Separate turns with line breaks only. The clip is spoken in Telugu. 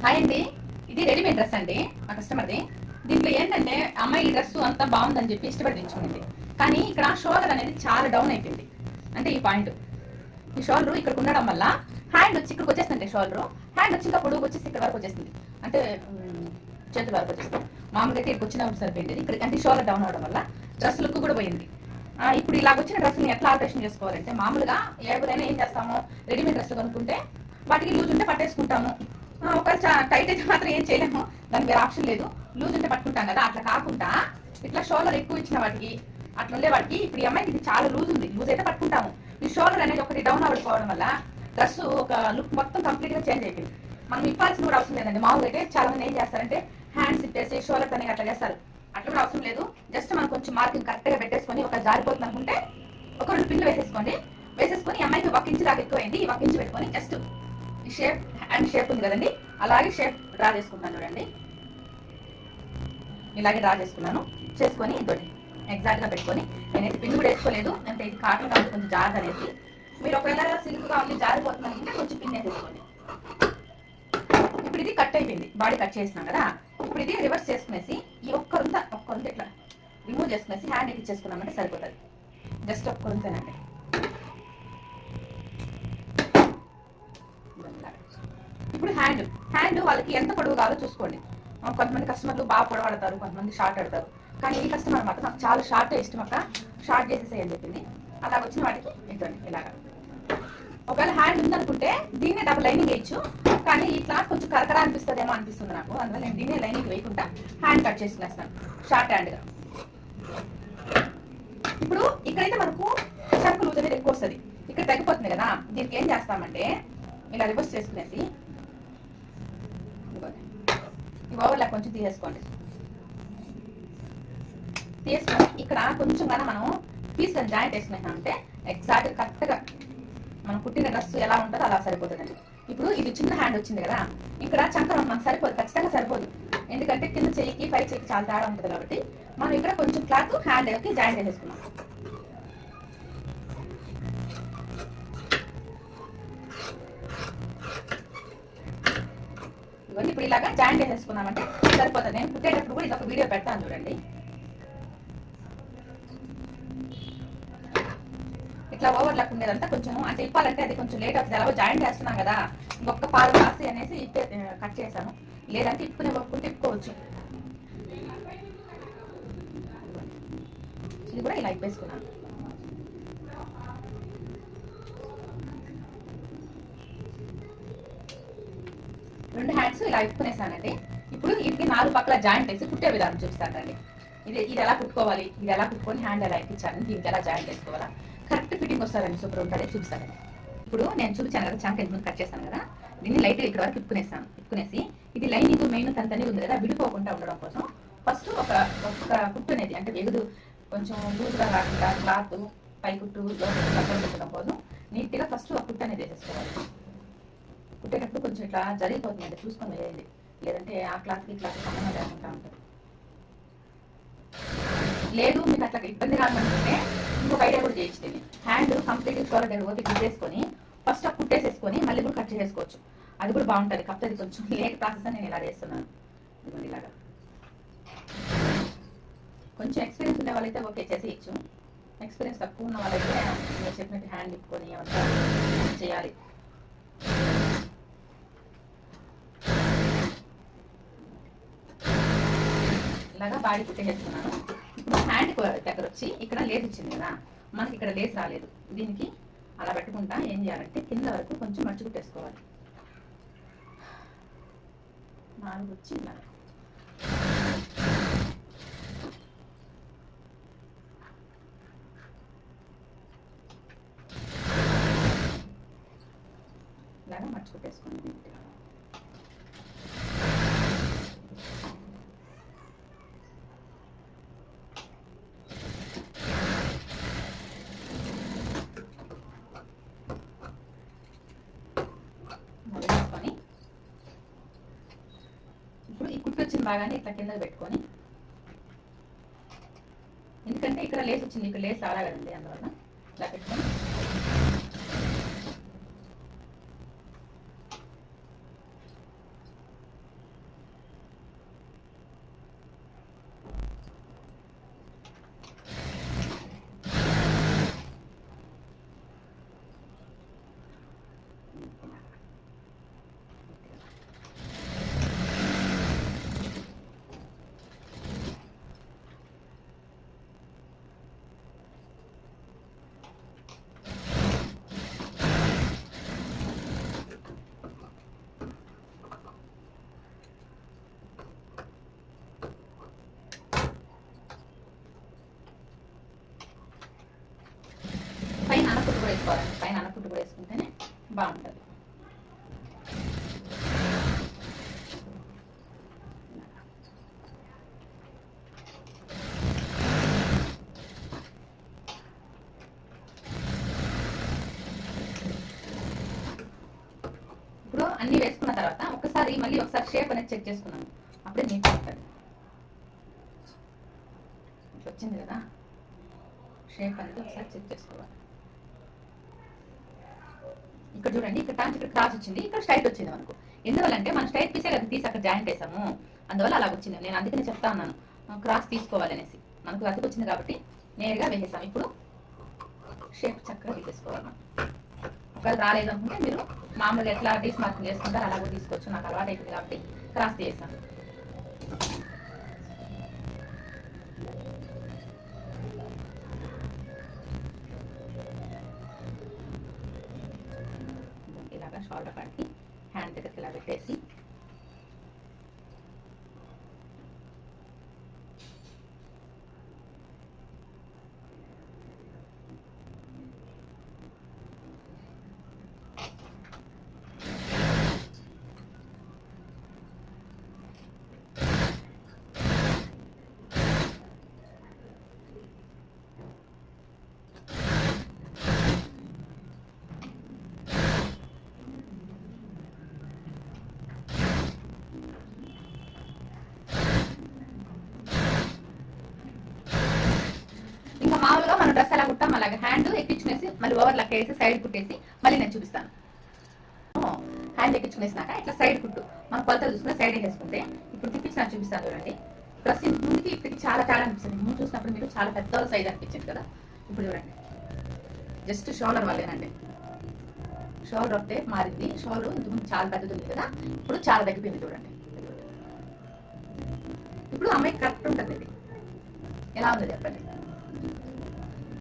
హాయ్ అండి, ఇది రెడీమేడ్ డ్రెస్ అండి మా కస్టమర్ది. దీంట్లో ఏంటంటే అమ్మాయి ఈ డ్రెస్ అంతా బాగుందని చెప్పి ఇష్టపడి తెచ్చుకుంది. కానీ ఇక్కడ షోల్డర్ అనేది చాలా డౌన్ అయిపోయింది. అంటే ఈ పాయింట్, ఈ షోల్డర్ ఇక్కడ ఉండడం వల్ల హ్యాండ్ వచ్చి ఇక్కడికి వచ్చేస్తుంది. షోల్డర్ హ్యాండ్ వచ్చి ఇంకా పొడుగు వచ్చేసి ఇక్కడ వరకు వచ్చేస్తుంది. అంటే చేతుల వరకు వచ్చేస్తుంది. మామూలుగా అయితే ఇక్కడికి వచ్చినప్పుడు సరిపోయింది. ఇక్కడ అంటే షోల్డర్ డౌన్ అవడం వల్ల డ్రెస్ లుక్ కూడా పోయింది. ఇప్పుడు ఇలా వచ్చిన డ్రెస్ని ఎట్లా ఆల్టరేషన్ చేసుకోవాలంటే, మామూలుగా ఎవరైనా ఏం చేస్తాము, రెడీమేడ్ డ్రెస్ కొనుక్కుంటే వాటికి లూజ్ ఉంటే పట్టేసుకుంటాము. ఒకవేళ టైట్ అయితే మాత్రం ఏం చేయలేము, దానికి వేరే ఆప్షన్ లేదు. లూజ్ ఉంటే పట్టుకుంటాం కదా, అట్లా కాకుండా ఇట్లా షోల్డర్ ఎక్కువ ఇచ్చిన వాటికి, అట్లా ఉండే వాటికి ఇప్పుడు ఈ అమ్మాయికి ఇది చాలా లూజ్ ఉంది. లూజ్ అయితే పట్టుకుంటాము. ఈ షోల్డర్ అనేది ఒకటి డౌన్ అవ్వకపోవడం వల్ల డ్రెస్ ఒక లుక్ మొత్తం కంప్లీట్ గా చేంజ్ అయిపోయింది. మనం ఇప్పాల్సిన కూడా అవసరం లేదండి. మామూలుగా అయితే చాలా మంది ఏం చేస్తారంటే హ్యాండ్స్ ఇప్పేసి షోల్డర్ అనేది అట్లా చేస్తారు. అట్లా కూడా అవసరం లేదు. జస్ట్ మనం కొంచెం మార్కింగ్ కరెక్ట్ గా పెట్టేసుకొని, ఒక జారిపోతుంది అనుకుంటే ఒక 2 పిన్లు వేసేసుకోండి. వేసేసుకొని ఈ అమ్మాయికి 1 ఇంచ్ దాకా ఎక్కువైంది. ఈ 1 ఇంచ్ పెట్టుకొని జస్ట్ ఈ షేప్, హ్యాండ్ షేప్ ఉంది కదండి, అలాగే షేప్ డ్రా చేసుకుంటాను చూడండి. ఇలాగే డ్రా చేసుకున్నాను. చేసుకొని ఇదోటి ఎగ్జాక్ట్ గా పెట్టుకొని, నేనైతే పిన్ కూడా వేసుకోలేదు. అంటే ఇది కాటన్ కాబట్టి కొంచెం జాగ్రత్త అనేది. మీరు ఒకవేళ సిల్క్ గా ఉంది జారిపోతుంది అనుకుంటే కొంచెం పిన్ వేసేసుకోండి. ఇప్పుడు ఇది కట్ అయిపోయింది, బాడీ కట్ చేసినాం కదా. ఇప్పుడు ఇది రివర్స్ చేసుకునేసి ఈ ఒక్కరుంత ఇట్లా రిమూవ్ చేసుకునేసి హ్యాండ్ ఎక్కిచ్చేసుకున్నామంటే సరిపోతుంది. జస్ట్ ఒక్కరుంతేనండి. ఇప్పుడు హ్యాండ్ వాళ్ళకి ఎంత పొడవు కావాలో చూసుకోండి. కొంతమంది కస్టమర్లు బాగా పొడవడతారు, కొంతమంది షార్ట్ ఆడతారు. కానీ ఈ కస్టమర్ మాత్రం నాకు చాలా షార్ట్ ఇష్టం, అక్క షార్ట్ చేసేసేయని చెప్పింది. అలా వచ్చిన వాటికి ఇవ్వండి ఇలాగా. ఒకవేళ హ్యాండ్ ఉందనుకుంటే దీన్నే డబుల్ లైనింగ్ వేయచ్చు. కానీ ఈ క్లాత్ కొంచెం కరకరా అనిపిస్తుందేమో అనిపిస్తుంది నాకు. అందువల్ల నేను దీన్నే లైనింగ్ వేయకుండా హ్యాండ్ కట్ చేసుకునేస్తాను షార్ట్ హ్యాండ్గా. ఇప్పుడు ఇక్కడైతే మనకు చంక లూజ్ అనేది ఎక్కువ వస్తుంది, ఇక్కడ తగ్గిపోతుంది కదా. దీనికి ఏం చేస్తామంటే ఇలా రివర్స్ చేసుకునేసి ఈ ఓవర్లాక్ కొంచెం తీసేసుకోండి. తీసుకొని ఇక్కడ కొంచెం కానీ మనం తీసుకొని జాయింట్ వేసుకున్నామంటే ఎగ్జాక్ట్ కరెక్ట్గా మనం కుట్టిన డ్రెస్ ఎలా ఉంటుందో అలా సరిపోతుందండి. ఇప్పుడు ఇది చిన్న హ్యాండ్ వచ్చింది కదా, ఇక్కడ చంకరం మనకు సరిపోదు, ఖచ్చితంగా సరిపోదు. ఎందుకంటే కింద చెయ్యికి పై చెయ్యికి చాలా తేడా ఉంటుంది కాబట్టి మనం ఇక్కడ కొంచెం క్లాత్ హ్యాండ్కి జాయింట్ వేసేసుకున్నాం. ఇవన్నీ ఇప్పుడు ఇలాగా జాయింట్ వేసేసుకున్నామంటే సరిపోతుంది. నేను కుట్టేటప్పుడు కూడా ఇదొక వీడియో పెడతాను చూడండి. ఇట్లా ఓవర్లాక్ ఉండేదంతా కొంచెం అంటే ఇప్పాలంటే అది కొంచెం లేట్ అవుతుంది. ఎలాగో జాయింట్ వేస్తున్నాం కదా, ఇంకొక పాలు రాసి అనేసి కట్ చేశాను. లేదంటే ఇప్పుకునే ఒప్పుకుంటే ఇప్పుకోవచ్చు. ఇది కూడా ఇలా ఇప్పేసుకున్నాను. రెండు హ్యాండ్స్ ఇలా ఇప్పుకునేసానండి. ఇప్పుడు ఇది 4 పక్కల జాయింట్ వేసి కుట్టే విధానం చూపిస్తానండి. ఇది ఎలా కుట్టుకోవాలి, ఇది ఎలా కుట్టుకొని హ్యాండ్ ఎలా ఎక్కించాలని, దీనికి ఎలా జాయింట్ వేసుకోవాలా, కరెక్ట్ ఫిట్టింగ్ వస్తారండి. సూపర్ ఉంటుంది, చూపిస్తానండి. ఇప్పుడు నేను చూపించాను కదా, చంక ఇంటి ముందు కట్ చేస్తాను కదా, దీన్ని లైట్గా ఇక్కడ వరకు ఇప్పుకునేసి ఇది లైనింగ్ మెయిన్ తనతని ఉంది కదా, విడిపోకుండా ఉండడం కోసం ఫస్ట్ ఒక కుట్టు అనేది అంటే ఎగుదు కొంచెం లూజ్గా కాకుండా క్లాత్ పై కుట్టు పెట్టడం కోసం నీట్గా ఫస్ట్ ఒక కుట్టు అనేది వేసేసుకోవాలి. కుట్టేటప్పుడు కొంచెం ఇట్లా జరిగిపోతుంది, చూసుకొని వేయండి. లేదంటే ఆ క్లాత్కి క్లాత్ సంబంధం లేకుండా ఉంటుంది. లేదు మీకు అట్లా ఇబ్బంది కాదనుకుంటే ఇంకొక ఐడియా కూడా చేయించింది. హ్యాండ్ కంప్లీట్ షోల్డర్ ఓపిక కుట్టేసుకొని ఫస్ట్ కుట్టేసేసుకొని మళ్ళీ కూడా కట్ చేసుకోవచ్చు. అది కూడా బాగుంటుంది. కాకపోతే అది కొంచెం లేట్ ప్రాసెస్ అని నేను ఇలా చేస్తున్నాను. ఇదిగోండి ఇలాగా. కొంచెం ఎక్స్పీరియన్స్ ఉండే వాళ్ళైతే ఓకే చేసేయచ్చు. ఎక్స్పీరియన్స్ తక్కువ ఉన్న వాళ్ళైతే నేను చెప్పినట్టు హ్యాండ్ ఇప్పుకొని అంతా చేయాలి. ఇలాగా బాడీ కుట్టేసేస్తున్నాను. ఇప్పుడు హ్యాండ్ దగ్గర వచ్చి ఇక్కడ లేస్ ఇచ్చింది కదా, మనకి ఇక్కడ లేస్ రాలేదు. దీనికి అలా పెట్టుకుంటా ఏం చేయాలంటే కింద వరకు కొంచెం మర్చి కుట్టేసుకోవాలి. 4 వచ్చి ఇలా ఇలాగా మర్చి కుట్టేసుకోండి. ఇప్పుడు ఈ కుట్టు వచ్చిన భాగాన్ని ఇట్లా కింద పెట్టుకొని, ఎందుకంటే ఇక్కడ లేస్ వచ్చింది, ఇక్కడ లేస్ రాలా కదండి, అందువల్ల ఇట్లా పెట్టుకొని వేసుకోవాలండి, పైన అనకుట్టు కూడా వేసుకుంటేనే బాగుంటుంది. ఇప్పుడు అన్ని వేసుకున్న తర్వాత ఒకసారి షేప్ అనేది చెక్ చేసుకున్నాను, అప్పుడే నీట్గా ఉంటుంది. వచ్చింది కదా షేప్ అనేది ఒకసారి చెక్ చేసుకోవాలి. ఇక్కడ చూడండి, ఇక్కడ క్రాస్ వచ్చింది, ఇక్కడ స్ట్రైట్ వచ్చింది మనకు. ఎందువల్ల అంటే మనం స్ట్రైట్ పీసే కదా తీసి అక్కడ జాయింట్ వేసాము, అందువల్ల అలా వచ్చింది. నేను అందుకని చెప్తా ఉన్నాను క్రాస్ తీసుకోవాలి అనేసి. మనకు అతికి వచ్చింది కాబట్టి నేరుగా వేసేసాం. ఇప్పుడు షేప్ చక్కగా తీసేసుకోవాలి. ఒకవేళ రాలేదనుకుంటే మీరు మామూలుగా ఎట్లా డీస్ మార్కింగ్ చేసుకుంటారు అలా కూడా తీసుకోవచ్చు. నాకు అలవాటు అయిపోయింది కాబట్టి క్రాస్ తీసేసాను. ఇలాగా షోల్డర్ పార్ట్కి హ్యాండ్ దగ్గరికి ఇలా పెట్టేసి మామూలుగా మనం డ్రెస్ ఎలా కుట్టాం అలాగే హ్యాండ్ ఎక్కించుకునేసి మళ్ళీ ఓవర్ లెక్క వేసి సైడ్ కుట్టేసి మళ్ళీ నేను చూపిస్తాను. హ్యాండ్ ఎక్కించుకునేసినాక ఇట్లా సైడ్ కుట్టు మనం కొలతలు చూసుకుని సైడ్ వేసుకుంటే ఇప్పుడు తిప్పించి నాకు చూపిస్తాను చూడండి. డ్రెస్ ముందుకి ఇప్పటికి చాలా తేడా అనిపిస్తుంది. ముందు చూసినప్పుడు మీరు చాలా పెద్ద సైజ్ అనిపించింది కదా, ఇప్పుడు చూడండి జస్ట్ షోల్డర్ వల్లేనండి. షోల్డర్ వస్తే మారింది, షోల్డర్ ఇంతకుముందు చాలా పెద్దది ఉంది కదా, ఇప్పుడు చాలా తగ్గిపోయింది చూడండి. ఇప్పుడు అమ్మాయి కరెక్ట్ ఉంటుంది. ఎలా ఉందో చెప్పండి.